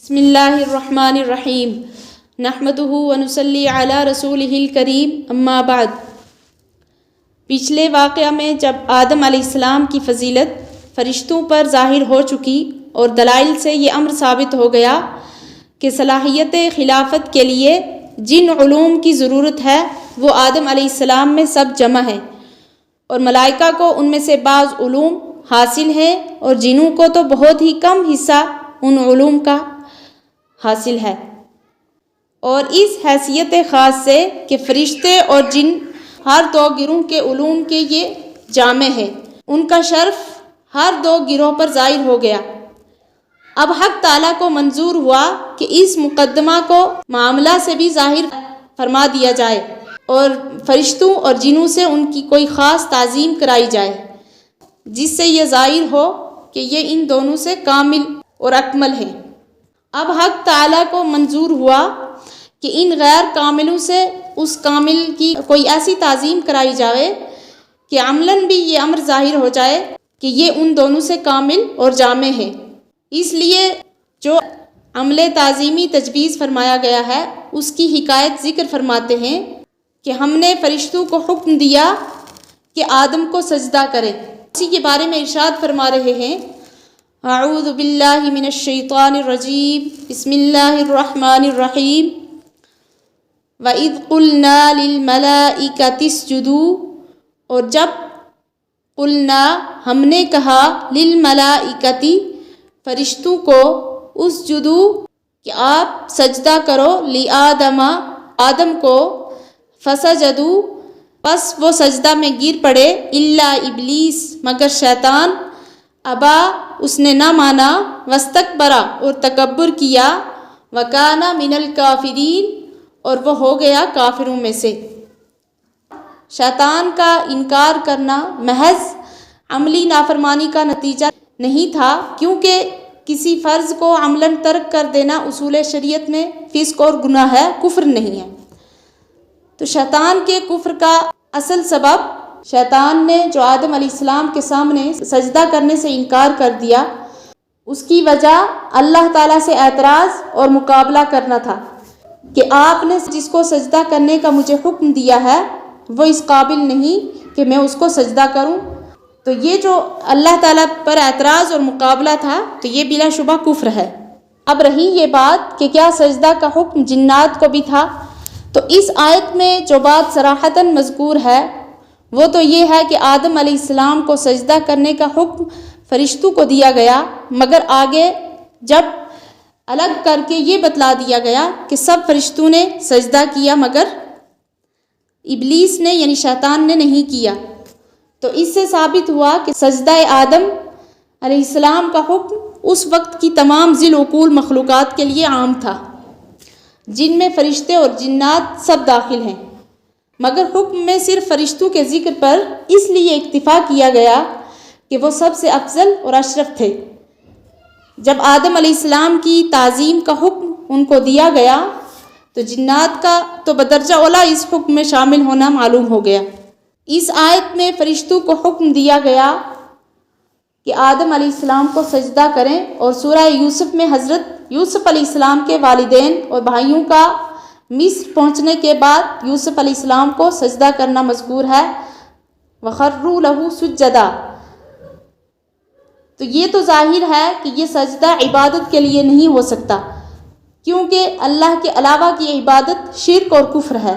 بسم اللہ الرحمن الرحیم نحمدہ ونصلی علی رسولہ الکریم اما بعد۔ پچھلے واقعہ میں جب آدم علیہ السلام کی فضیلت فرشتوں پر ظاہر ہو چکی اور دلائل سے یہ امر ثابت ہو گیا کہ صلاحیت خلافت کے لیے جن علوم کی ضرورت ہے وہ آدم علیہ السلام میں سب جمع ہے، اور ملائکہ کو ان میں سے بعض علوم حاصل ہیں اور جنوں کو تو بہت ہی کم حصہ ان علوم کا حاصل ہے، اور اس حیثیت خاص سے کہ فرشتے اور جن ہر دو گروہ کے علوم کے یہ جامع ہے، ان کا شرف ہر دو گروہ پر ظاہر ہو گیا۔ اب حق تعالیٰ کو منظور ہوا کہ اس مقدمہ کو معاملہ سے بھی ظاہر فرما دیا جائے اور فرشتوں اور جنوں سے ان کی کوئی خاص تعظیم کرائی جائے، جس سے یہ ظاہر ہو کہ یہ ان دونوں سے کامل اور اکمل ہیں۔ اب حق تعالیٰ کو منظور ہوا کہ ان غیر کاملوں سے اس کامل کی کوئی ایسی تعظیم کرائی جائے کہ عملاً بھی یہ امر ظاہر ہو جائے کہ یہ ان دونوں سے کامل اور جامع ہے۔ اس لیے جو عمل تعظیمی تجویز فرمایا گیا ہے اس کی حکایت ذکر فرماتے ہیں کہ ہم نے فرشتوں کو حکم دیا کہ آدم کو سجدہ کرے۔ اسی کے بارے میں ارشاد فرما رہے ہیں، اعوذ باللہ من الشیطان الرجیم، بسم اللہ الرحمن الرحیم، وَإِذْ قُلْنَا لِلْمَلَائِكَةِ اسْجُدُوا، اور جب قلنا ہم نے کہا للملائکتی فرشتوں کو اسجدوا کہ آپ سجدہ کرو لآدم آدم کو، فسجدوا پس وہ سجدہ میں گر پڑے، الا ابلیس مگر شیطان، ابا اس نے نہ مانا، واستکبرا اور تکبر کیا، وکان من الکافرین اور وہ ہو گیا کافروں میں سے۔ شیطان کا انکار کرنا محض عملی نافرمانی کا نتیجہ نہیں تھا، کیونکہ کسی فرض کو عملاً ترک کر دینا اصول شریعت میں فسق اور گناہ ہے، کفر نہیں ہے۔ تو شیطان کے کفر کا اصل سبب شیطان نے جو آدم علیہ السلام کے سامنے سجدہ کرنے سے انکار کر دیا، اس کی وجہ اللہ تعالیٰ سے اعتراض اور مقابلہ کرنا تھا کہ آپ نے جس کو سجدہ کرنے کا مجھے حکم دیا ہے وہ اس قابل نہیں کہ میں اس کو سجدہ کروں۔ تو یہ جو اللہ تعالیٰ پر اعتراض اور مقابلہ تھا تو یہ بلا شبہ کفر ہے۔ اب رہی یہ بات کہ کیا سجدہ کا حکم جنات کو بھی تھا، تو اس آیت میں جو بات صراحتاً مذکور ہے وہ تو یہ ہے کہ آدم علیہ السلام کو سجدہ کرنے کا حکم فرشتوں کو دیا گیا، مگر آگے جب الگ کر کے یہ بتلا دیا گیا کہ سب فرشتوں نے سجدہ کیا مگر ابلیس نے یعنی شیطان نے نہیں کیا، تو اس سے ثابت ہوا کہ سجدہ آدم علیہ السلام کا حکم اس وقت کی تمام ذی العقول مخلوقات کے لیے عام تھا، جن میں فرشتے اور جنات سب داخل ہیں، مگر حکم میں صرف فرشتوں کے ذکر پر اس لیے اکتفا کیا گیا کہ وہ سب سے افضل اور اشرف تھے۔ جب آدم علیہ السلام کی تعظیم کا حکم ان کو دیا گیا تو جنات کا تو بدرجہ اولا اس حکم میں شامل ہونا معلوم ہو گیا۔ اس آیت میں فرشتوں کو حکم دیا گیا کہ آدم علیہ السلام کو سجدہ کریں، اور سورہ یوسف میں حضرت یوسف علیہ السلام کے والدین اور بھائیوں کا مصر پہنچنے کے بعد یوسف علیہ السلام کو سجدہ کرنا مذکور ہے، وَخَرُّوا لَهُ سُجَّدًا۔ تو یہ تو ظاہر ہے کہ یہ سجدہ عبادت کے لیے نہیں ہو سکتا، کیونکہ اللہ کے علاوہ کی عبادت شرک اور کفر ہے،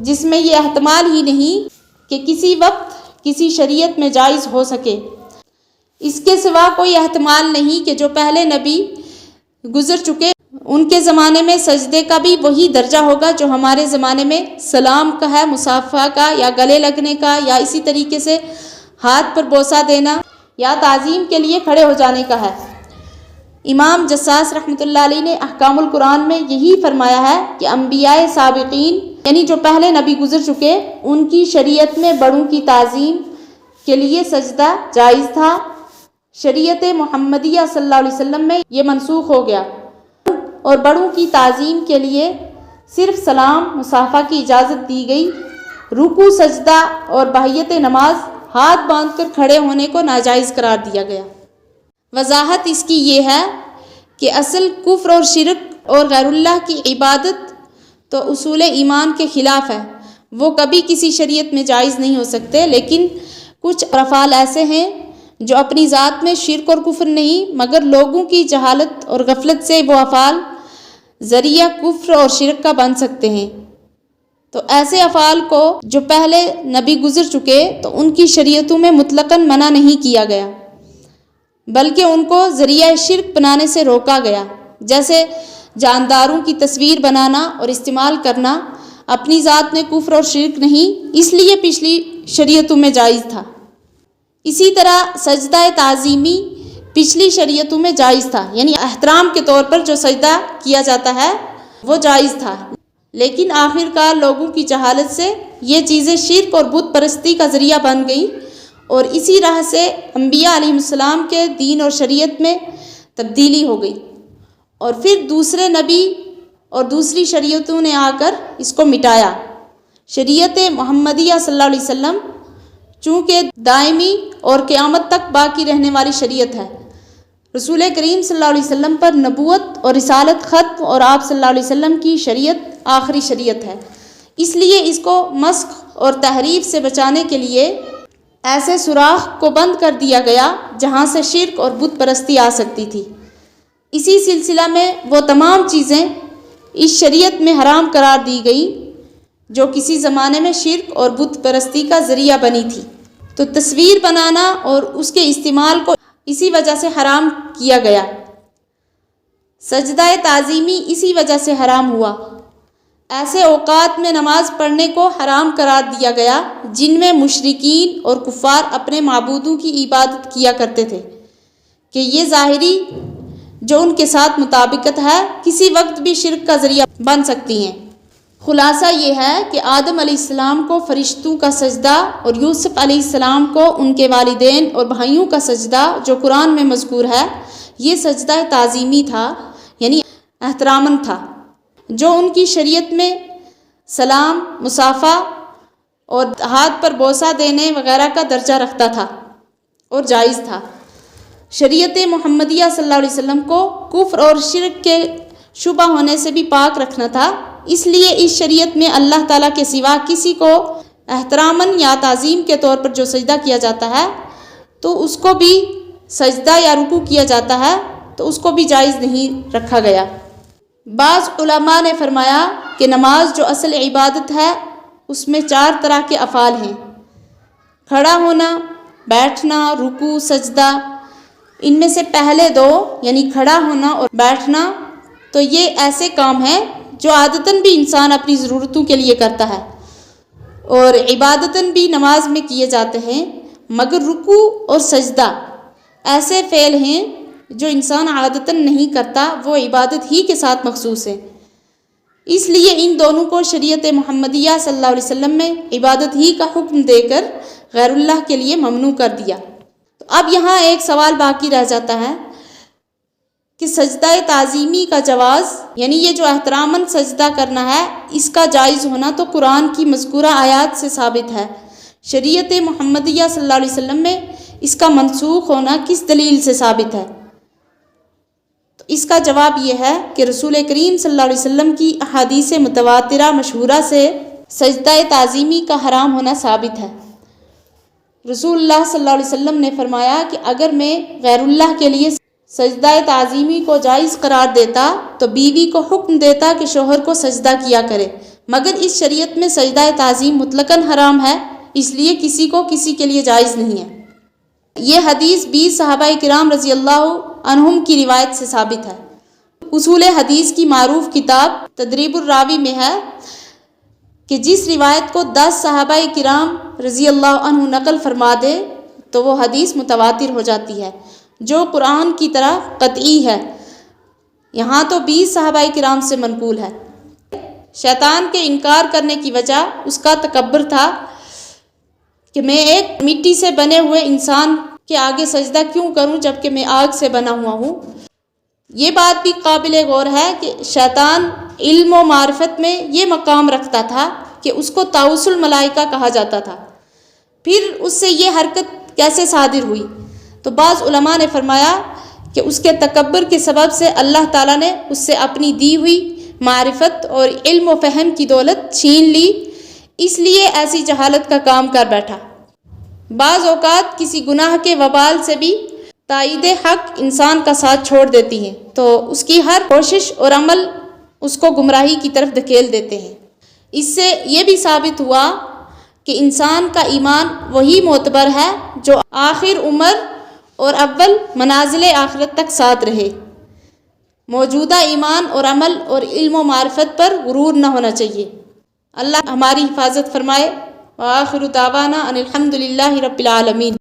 جس میں یہ احتمال ہی نہیں کہ کسی وقت کسی شریعت میں جائز ہو سکے۔ اس کے سوا کوئی احتمال نہیں کہ جو پہلے نبی گزر چکے ان کے زمانے میں سجدے کا بھی وہی درجہ ہوگا جو ہمارے زمانے میں سلام کا ہے، مصافحہ کا یا گلے لگنے کا یا اسی طریقے سے ہاتھ پر بوسہ دینا یا تعظیم کے لیے کھڑے ہو جانے کا ہے۔ امام جساس رحمۃ اللہ علیہ نے احکام القرآن میں یہی فرمایا ہے کہ انبیاء سابقین یعنی جو پہلے نبی گزر چکے ان کی شریعت میں بڑوں کی تعظیم کے لیے سجدہ جائز تھا، شریعت محمدیہ صلی اللہ علیہ وسلم میں یہ منسوخ ہو گیا، اور بڑوں کی تعظیم کے لیے صرف سلام مصافحہ کی اجازت دی گئی۔ رکوع سجدہ اور بحیت نماز ہاتھ باندھ کر کھڑے ہونے کو ناجائز قرار دیا گیا۔ وضاحت اس کی یہ ہے کہ اصل کفر اور شرک اور غیر اللہ کی عبادت تو اصول ایمان کے خلاف ہے، وہ کبھی کسی شریعت میں جائز نہیں ہو سکتے، لیکن کچھ افعال ایسے ہیں جو اپنی ذات میں شرک اور کفر نہیں، مگر لوگوں کی جہالت اور غفلت سے وہ افعال ذریعہ کفر اور شرک کا بن سکتے ہیں۔ تو ایسے افعال کو جو پہلے نبی گزر چکے تو ان کی شریعتوں میں مطلقاً منع نہیں کیا گیا، بلکہ ان کو ذریعہ شرک بنانے سے روکا گیا، جیسے جانداروں کی تصویر بنانا اور استعمال کرنا اپنی ذات میں کفر اور شرک نہیں، اس لیے پچھلی شریعتوں میں جائز تھا۔ اسی طرح سجدہ تعظیمی پچھلی شریعتوں میں جائز تھا، یعنی احترام کے طور پر جو سجدہ کیا جاتا ہے وہ جائز تھا، لیکن آخر کار لوگوں کی جہالت سے یہ چیزیں شرک اور بت پرستی کا ذریعہ بن گئیں، اور اسی راہ سے انبیاء علیہ السلام کے دین اور شریعت میں تبدیلی ہو گئی، اور پھر دوسرے نبی اور دوسری شریعتوں نے آ کر اس کو مٹایا۔ شریعت محمدیہ صلی اللہ علیہ وسلم چونکہ دائمی اور قیامت تک باقی رہنے والی شریعت ہے، رسول کریم صلی اللہ علیہ وسلم پر نبوت اور رسالت ختم، اور آپ صلی اللہ علیہ وسلم کی شریعت آخری شریعت ہے، اس لیے اس کو مسخ اور تحریف سے بچانے کے لیے ایسے سوراخ کو بند کر دیا گیا جہاں سے شرک اور بت پرستی آ سکتی تھی۔ اسی سلسلہ میں وہ تمام چیزیں اس شریعت میں حرام قرار دی گئی جو کسی زمانے میں شرک اور بت پرستی کا ذریعہ بنی تھی۔ تو تصویر بنانا اور اس کے استعمال کو اسی وجہ سے حرام کیا گیا۔ سجدہ تعظیمی اسی وجہ سے حرام ہوا۔ ایسے اوقات میں نماز پڑھنے کو حرام قرار دیا گیا جن میں مشرکین اور کفار اپنے معبودوں کی عبادت کیا کرتے تھے، کہ یہ ظاہری جو ان کے ساتھ مطابقت ہے کسی وقت بھی شرک کا ذریعہ بن سکتی ہیں۔ خلاصہ یہ ہے کہ آدم علیہ السلام کو فرشتوں کا سجدہ اور یوسف علیہ السلام کو ان کے والدین اور بھائیوں کا سجدہ جو قرآن میں مذکور ہے، یہ سجدہ تعظیمی تھا، یعنی احتراماً تھا، جو ان کی شریعت میں سلام، مصافحہ اور ہاتھ پر بوسہ دینے وغیرہ کا درجہ رکھتا تھا اور جائز تھا۔ شریعت محمدیہ صلی اللہ علیہ وسلم کو کفر اور شرک کے شبہ ہونے سے بھی پاک رکھنا تھا، اس لیے اس شریعت میں اللہ تعالیٰ کے سوا کسی کو احتراماً یا تعظیم کے طور پر جو سجدہ کیا جاتا ہے تو اس کو بھی سجدہ یا رکوع کیا جاتا ہے تو اس کو بھی جائز نہیں رکھا گیا۔ بعض علماء نے فرمایا کہ نماز جو اصل عبادت ہے اس میں 4 طرح کے افعال ہیں: کھڑا ہونا، بیٹھنا، رکوع، سجدہ۔ ان میں سے پہلے 2 یعنی کھڑا ہونا اور بیٹھنا تو یہ ایسے کام ہیں جو عادتاً بھی انسان اپنی ضرورتوں کے لیے کرتا ہے اور عبادتاً بھی نماز میں کیے جاتے ہیں، مگر رکوع اور سجدہ ایسے فعل ہیں جو انسان عادتاً نہیں کرتا، وہ عبادت ہی کے ساتھ مخصوص ہے، اس لیے ان دونوں کو شریعت محمدیہ صلی اللہ علیہ وسلم میں عبادت ہی کا حکم دے کر غیر اللہ کے لیے ممنوع کر دیا۔ تو اب یہاں ایک سوال باقی رہ جاتا ہے کہ سجدہ تعظیمی کا جواز، یعنی یہ جو احتراماً سجدہ کرنا ہے، اس کا جائز ہونا تو قرآن کی مذکورہ آیات سے ثابت ہے، شریعت محمدیہ صلی اللہ علیہ وسلم میں اس کا منسوخ ہونا کس دلیل سے ثابت ہے؟ تو اس کا جواب یہ ہے کہ رسول کریم صلی اللہ علیہ وسلم کی احادیث متواترہ مشہورہ سے سجدہ تعظیمی کا حرام ہونا ثابت ہے۔ رسول اللہ صلی اللہ علیہ وسلم نے فرمایا کہ اگر میں غیر اللہ کے لیے سجدہ تعظیمی کو جائز قرار دیتا تو بیوی کو حکم دیتا کہ شوہر کو سجدہ کیا کرے، مگر اس شریعت میں سجدہ تعظیم مطلقاً حرام ہے، اس لیے کسی کو کسی کے لیے جائز نہیں ہے۔ یہ حدیث 20 صحابہ کرام رضی اللہ عنہم کی روایت سے ثابت ہے۔ اصول حدیث کی معروف کتاب تدریب الراوی میں ہے کہ جس روایت کو 10 صحابہ کرام رضی اللہ عنہ نقل فرما دے تو وہ حدیث متواتر ہو جاتی ہے، جو قرآن کی طرح قطعی ہے۔ یہاں تو 20 صحابہ کرام سے منقول ہے۔ شیطان کے انکار کرنے کی وجہ اس کا تکبر تھا کہ میں ایک مٹی سے بنے ہوئے انسان کے آگے سجدہ کیوں کروں جبکہ میں آگ سے بنا ہوا ہوں۔ یہ بات بھی قابل غور ہے کہ شیطان علم و معرفت میں یہ مقام رکھتا تھا کہ اس کو طاؤس الملائکہ کہا جاتا تھا، پھر اس سے یہ حرکت کیسے صادر ہوئی؟ تو بعض علماء نے فرمایا کہ اس کے تکبر کے سبب سے اللہ تعالیٰ نے اس سے اپنی دی ہوئی معرفت اور علم و فہم کی دولت چھین لی، اس لیے ایسی جہالت کا کام کر بیٹھا۔ بعض اوقات کسی گناہ کے وبال سے بھی تائید حق انسان کا ساتھ چھوڑ دیتی ہیں، تو اس کی ہر کوشش اور عمل اس کو گمراہی کی طرف دھکیل دیتے ہیں۔ اس سے یہ بھی ثابت ہوا کہ انسان کا ایمان وہی معتبر ہے جو آخر عمر اور اول منازل آخرت تک ساتھ رہے۔ موجودہ ایمان اور عمل اور علم و معرفت پر غرور نہ ہونا چاہیے۔ اللہ ہماری حفاظت فرمائے۔ وآخر دعوانا ان الحمد للہ رب العالمین۔